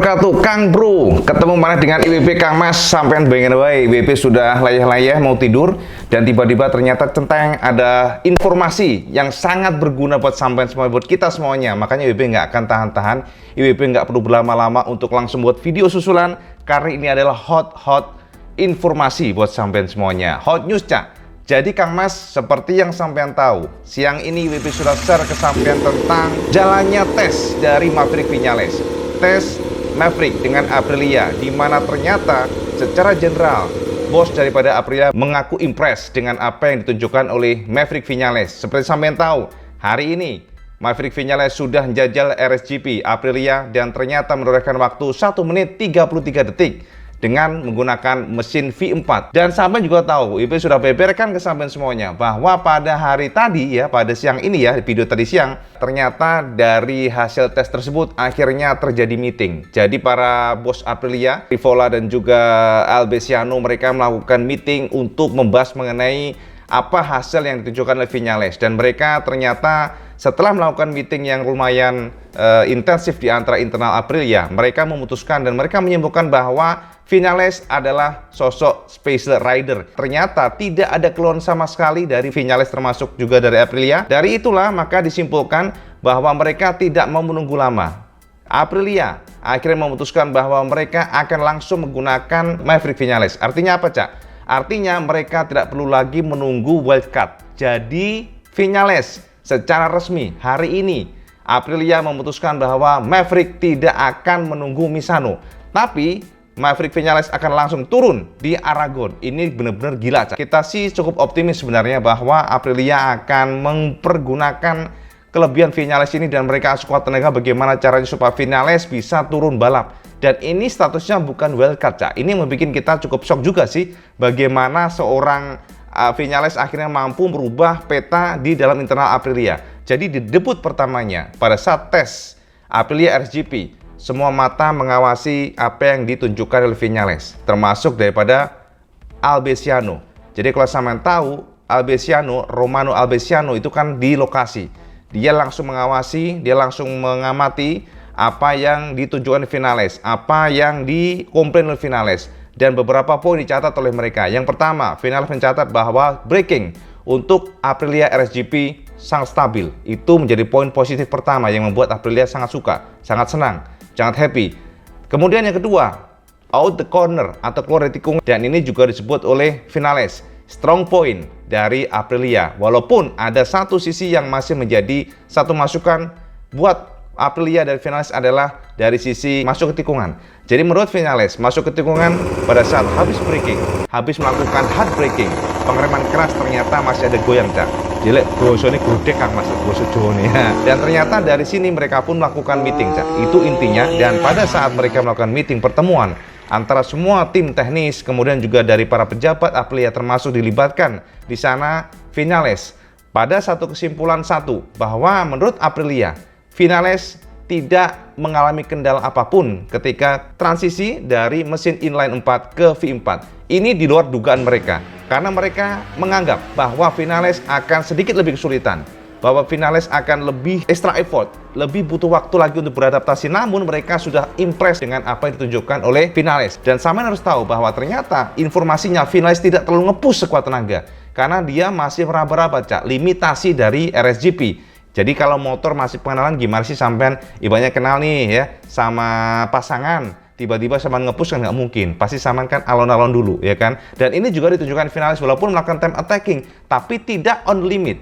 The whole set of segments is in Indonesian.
wabarakatuh, Kang Bro. Ketemu mana dengan IWP Kang Mas. Sampean pengen wae IWP sudah layah-layah mau tidur dan tiba-tiba ternyata centang ada informasi yang sangat berguna buat sampean semua, buat kita semuanya. Makanya IWP nggak akan tahan-tahan. IWP nggak perlu berlama-lama untuk langsung buat video susulan karena ini adalah hot informasi buat sampean semuanya. Hot news, Cak. Jadi Kang Mas, seperti yang sampean tahu, siang ini IWP sudah share ke sampean tentang jalannya tes dari Maverick Viñales. Tes Maverick dengan Aprilia, di mana ternyata secara general bos daripada Aprilia mengaku impress dengan apa yang ditunjukkan oleh Maverick Viñales. Seperti sampean tahu, hari ini Maverick Viñales sudah menjajal RSGP Aprilia dan ternyata menorehkan waktu 1 menit 33 detik dengan menggunakan mesin V4. Dan sampean juga tahu, IWP sudah beberkan ke sampean semuanya bahwa pada hari tadi ya, pada siang ini ya, video tadi siang, ternyata dari hasil tes tersebut akhirnya terjadi meeting. Jadi para bos Aprilia, Rivola dan juga Albesiano, mereka melakukan meeting untuk membahas mengenai apa hasil yang ditunjukkan oleh Viñales. Dan mereka ternyata setelah melakukan meeting yang lumayan intensif di antara internal Aprilia, mereka memutuskan dan mereka menyimpulkan bahwa Viñales adalah sosok special rider. Ternyata tidak ada keluhan sama sekali dari Viñales termasuk juga dari Aprilia. Dari itulah maka disimpulkan bahwa mereka tidak mau menunggu lama. Aprilia akhirnya memutuskan bahwa mereka akan langsung menggunakan Maverick Viñales. Artinya apa, Cak? Artinya mereka tidak perlu lagi menunggu wildcard. Jadi Viñales secara resmi hari ini Aprilia memutuskan bahwa Maverick tidak akan menunggu Misano, tapi Maverick Viñales akan langsung turun di Aragon. Ini benar-benar gila, Cak. Kita sih cukup optimis sebenarnya bahwa Aprilia akan mempergunakan kelebihan Viñales ini dan mereka sekuat tenaga bagaimana caranya supaya Viñales bisa turun balap. Dan ini statusnya bukan wildcard, Cak. Ini membuat kita cukup shock juga sih bagaimana seorang Viñales akhirnya mampu merubah peta di dalam internal Aprilia. Jadi di debut pertamanya pada saat tes Aprilia RSGP, semua mata mengawasi apa yang ditunjukkan oleh Viñales, termasuk daripada Albesiano. Jadi kalau sampean tahu, Romano Albesiano itu kan di lokasi. Dia langsung mengawasi, dia langsung mengamati apa yang ditunjukkan oleh Viñales, apa yang dikomplain oleh Viñales. Dan beberapa poin dicatat oleh mereka. Yang pertama, Viñales mencatat bahwa braking untuk Aprilia RSGP sangat stabil. Itu menjadi poin positif pertama yang membuat Aprilia sangat suka, sangat senang, sangat happy. Kemudian yang kedua, out the corner atau keluar dari tikungan. Dan ini juga disebut oleh Viñales strong point dari Aprilia. Walaupun ada satu sisi yang masih menjadi satu masukan buat Aprilia dari Viñales adalah dari sisi masuk ke tikungan. Jadi menurut Viñales, masuk ke tikungan pada saat habis braking, habis melakukan hard braking, pengereman keras ternyata masih ada goyang, Cak. Jelek bosone gudeg Kang Mas, bosone Jone ya. Dan ternyata dari sini mereka pun melakukan meeting, Cak. Itu intinya. Dan pada saat mereka melakukan meeting pertemuan antara semua tim teknis, kemudian juga dari para pejabat Aprilia termasuk dilibatkan di sana Viñales pada satu kesimpulan bahwa menurut Aprilia, Viñales tidak mengalami kendala apapun ketika transisi dari mesin inline 4 ke V4. Ini di luar dugaan mereka, karena mereka menganggap bahwa Viñales akan sedikit lebih kesulitan, bahwa Viñales akan lebih extra effort, lebih butuh waktu lagi untuk beradaptasi. Namun mereka sudah impress dengan apa yang ditunjukkan oleh Viñales. Dan sampean harus tahu bahwa ternyata informasinya Viñales tidak terlalu nge-push sekuat tenaga, karena dia masih meraba-raba, Cak, limitasi dari RSGP. Jadi kalau motor masih pengenalan, gimana sih sampean ibaratnya kenal nih ya sama pasangan, tiba-tiba sampean nge-push kan nggak mungkin. Pasti sampean kan alon-alon dulu ya kan. Dan ini juga ditunjukkan Viñales walaupun melakukan time attacking, tapi tidak on limit.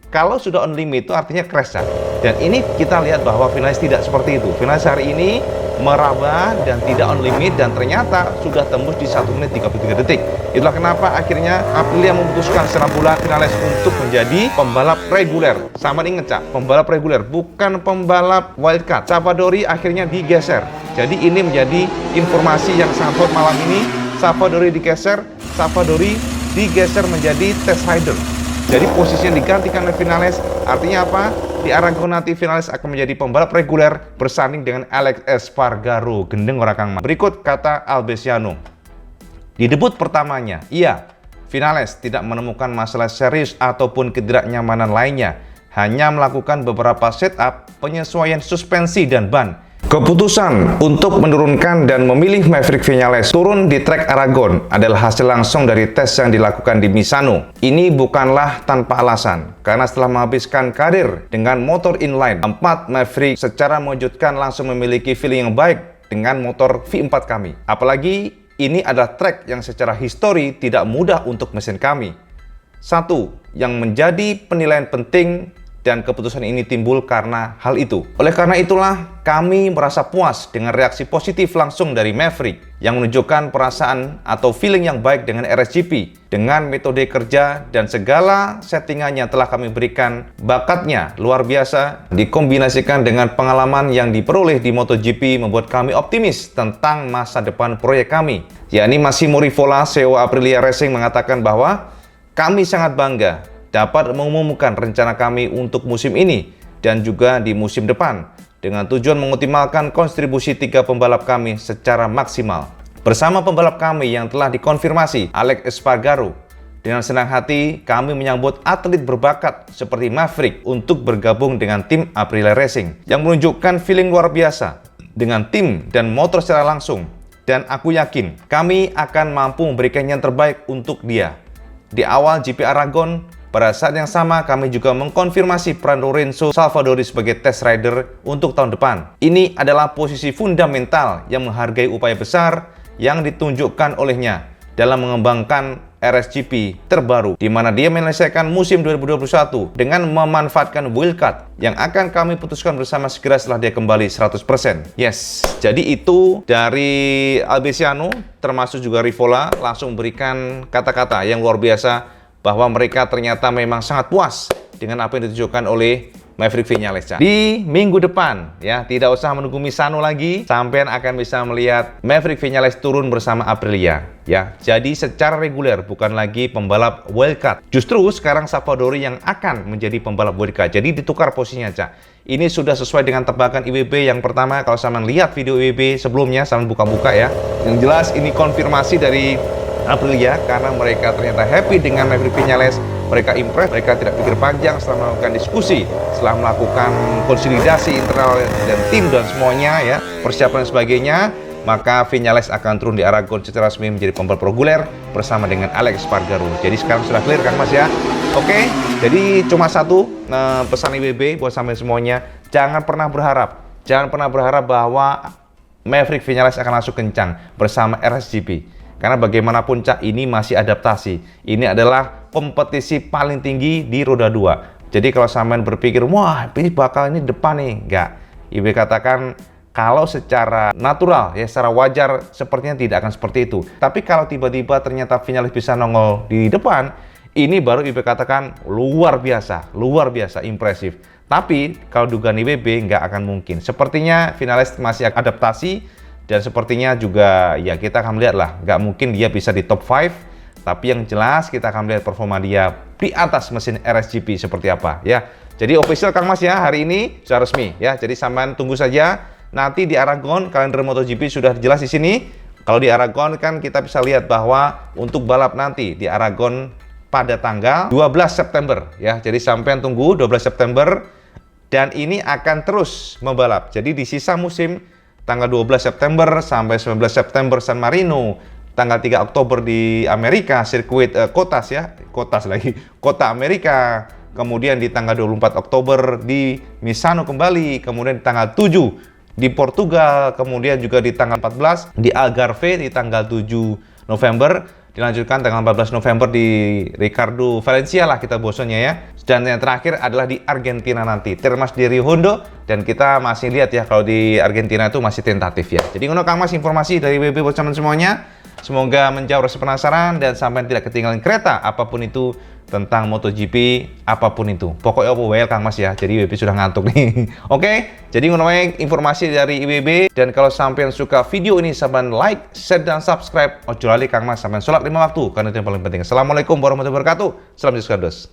Kalau sudah on limit itu artinya crash, Cak. Dan ini kita lihat bahwa Viñales tidak seperti itu. Viñales hari ini meraba dan tidak on limit dan ternyata sudah tembus di 1 menit 33 detik. Itulah kenapa akhirnya Aprilia memutuskan secara bulat Viñales untuk menjadi pembalap reguler. Sama inget, Cak, pembalap reguler bukan pembalap wildcard. Savadori akhirnya digeser. Jadi ini menjadi informasi yang sangat hot malam ini. Savadori digeser menjadi test rider. Jadi posisinya digantikan oleh Viñales. Artinya apa? Di Aragon nanti Viñales akan menjadi pembalap reguler bersanding dengan Alex Espargaro. Gendeng orang Kang Mas. Berikut kata Albesiano. Di debut pertamanya, Viñales tidak menemukan masalah serius ataupun ketidaknyamanan lainnya. Hanya melakukan beberapa setup, penyesuaian suspensi dan ban. Keputusan untuk menurunkan dan memilih Maverick Viñales turun di trek Aragon adalah hasil langsung dari tes yang dilakukan di Misano. Ini bukanlah tanpa alasan, karena setelah menghabiskan karir dengan motor inline 4, Maverick secara mengejutkan langsung memiliki feeling yang baik dengan motor V4 kami. Apalagi ini adalah trek yang secara histori tidak mudah untuk mesin kami. Satu, yang menjadi penilaian penting dan keputusan ini timbul karena hal itu. Oleh karena itulah, kami merasa puas dengan reaksi positif langsung dari Maverick yang menunjukkan perasaan atau feeling yang baik dengan RSGP. Dengan metode kerja dan segala settingannya telah kami berikan, bakatnya luar biasa, dikombinasikan dengan pengalaman yang diperoleh di MotoGP membuat kami optimis tentang masa depan proyek kami. Yakni Massimo Rivola, CEO Aprilia Racing, mengatakan bahwa kami sangat bangga dapat mengumumkan rencana kami untuk musim ini dan juga di musim depan dengan tujuan mengoptimalkan kontribusi 3 pembalap kami secara maksimal. Bersama pembalap kami yang telah dikonfirmasi, Alex Espargaro, dengan senang hati kami menyambut atlet berbakat seperti Maverick untuk bergabung dengan tim Aprilia Racing yang menunjukkan feeling luar biasa dengan tim dan motor secara langsung, dan aku yakin kami akan mampu memberikan yang terbaik untuk dia. Di awal GP Aragon, pada saat yang sama, kami juga mengkonfirmasi peran Lorenzo Savadori sebagai test rider untuk tahun depan. Ini adalah posisi fundamental yang menghargai upaya besar yang ditunjukkan olehnya dalam mengembangkan RSGP terbaru, di mana dia menyelesaikan musim 2021 dengan memanfaatkan wildcard yang akan kami putuskan bersama segera setelah dia kembali 100%. Yes, jadi itu dari Albesiano, termasuk juga Rivola, langsung memberikan kata-kata yang luar biasa bahwa mereka ternyata memang sangat puas dengan apa yang ditunjukkan oleh Maverick Viñales. Di minggu depan, ya, tidak usah menunggu Misano lagi, sampean akan bisa melihat Maverick Viñales turun bersama Aprilia, ya. Jadi secara reguler, bukan lagi pembalap wildcard. Justru sekarang Savadori yang akan menjadi pembalap wildcard. Jadi ditukar posisinya, Cak. Ini sudah sesuai dengan tebakan IWB yang pertama. Kalau sampean lihat video IWB sebelumnya, sampean buka-buka ya. Yang jelas ini konfirmasi dari Aprilia karena mereka ternyata happy dengan Maverick Viñales. Mereka impress, mereka tidak pikir panjang setelah melakukan diskusi, setelah melakukan konsolidasi internal dan tim dan semuanya ya, persiapan dan sebagainya, maka Viñales akan turun di Aragon secara resmi menjadi pembalap reguler bersama dengan Alex Espargaro. Jadi sekarang sudah clear kan Mas ya? Oke, jadi cuma satu pesan IWB buat sampai semuanya, jangan pernah berharap bahwa Maverick Viñales akan masuk kencang bersama RSGP. Karena bagaimanapun, Cak, ini masih adaptasi. Ini adalah kompetisi paling tinggi di roda 2. Jadi kalau sampean berpikir, wah ini bakal ini depan nih, enggak. IB katakan kalau secara natural, ya secara wajar, sepertinya tidak akan seperti itu. Tapi kalau tiba-tiba ternyata Viñales bisa nongol di depan, ini baru IB katakan luar biasa, impresif. Tapi kalau dugaan IBB nggak akan mungkin. Sepertinya Viñales masih adaptasi. Dan sepertinya juga ya kita akan melihat lah, nggak mungkin dia bisa di top 5, tapi yang jelas kita akan melihat performa dia di atas mesin RSGP seperti apa ya. Jadi official Kang Mas ya, hari ini sudah resmi ya. Jadi sampean tunggu saja nanti di Aragon, kalender MotoGP sudah jelas di sini. Kalau di Aragon kan kita bisa lihat bahwa untuk balap nanti di Aragon pada tanggal 12 September ya. Jadi sampean tunggu 12 September dan ini akan terus membalap. Jadi di sisa musim tanggal 12 September sampai 19 September San Marino, tanggal 3 Oktober di Amerika, sirkuit Kota Amerika, kemudian di tanggal 24 Oktober di Misano kembali, kemudian di tanggal 7 di Portugal, kemudian juga di tanggal 14 di Algarve, di tanggal 7 November, dilanjutkan tanggal 14 November di Ricardo Valencia lah kita bosannya ya. Dan yang terakhir adalah di Argentina nanti, termas di Rio Hondo, dan kita masih lihat ya kalau di Argentina itu masih tentatif ya. Jadi ngono Kang Mas informasi dari WB buat semuanya. Semoga menjawab rasa penasaran dan sampai tidak ketinggalan kereta apapun itu tentang MotoGP, apapun itu. Pokoknya apa wae Kang Mas ya. Jadi IWB sudah ngantuk nih. Oke, jadi ngono informasi dari IWB, dan kalau sampean suka video ini sampean like, share dan subscribe. Ojo lali Kang Mas sampean sholat 5 waktu karena itu yang paling penting. Assalamualaikum warahmatullahi wabarakatuh. Salam Yesus Kristus.